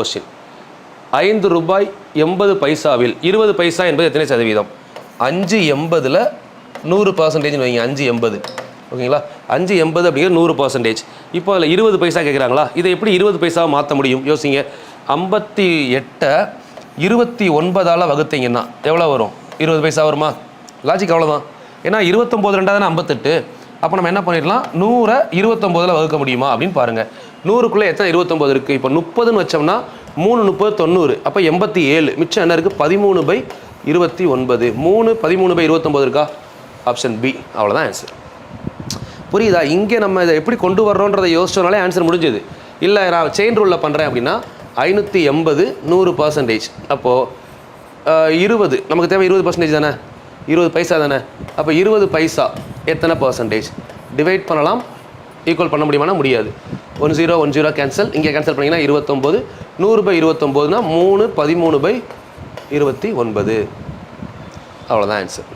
Question 5 ரூபாய் 80 பைசாவில் 20 பைசா என்பது எத்தனை சதவீதம்? 5.80ல் 100% வைங்க. 5.80 ஓகேங்களா? 5.80 அப்படிங்கிற 100%. இப்போ அதில் 20 பைசா கேட்குறாங்களா? இதை எப்படி 20 பைசாவை மாற்ற முடியும்? யோசிங்க. 58 29ஆல் வகுத்தீங்கன்னா எவ்வளோ வரும்? 20 பைசா வருமா? லாஜிக் அவ்வளோதான். ஏன்னா 29 ரெண்டாவது 58. அப்போ நம்ம என்ன பண்ணிடலாம்? 100 29ஆல் வகுக்க முடியுமா அப்படின்னு பாருங்கள். 100க்குள்ளே எத்தனை 29 இருக்குது? இப்போ 30ன்னு வச்சோம்னா 3 30 90. அப்போ 87. மிச்சம் என்ன இருக்குது? 13/29. 3 13/29 இருக்கா? Option B. அவ்வளோதான் ஆன்சர். புரியுதா? இங்கே நம்ம இதை எப்படி கொண்டு வர்றோன்றதை யோசிச்சோனாலே ஆன்சர் முடிஞ்சது. இல்லை நான் செயின் ரூலில் பண்ணுறேன் அப்படின்னா 580 100%. அப்போது 20 நமக்கு தேவை 20% தானே, 20 பைசா தானே. அப்போ 20 பைசா எத்தனை பர்சன்டேஜ்? டிவைட் பண்ணலாம். ஈக்குவல் பண்ண முடியுமானா முடியாது. 1 0 1 0 கேன்சல். இங்கே கேன்சல் பண்ணிங்கன்னா 29. 100/29னா 3 13/29. அவ்வளோதான் ஆன்சர்.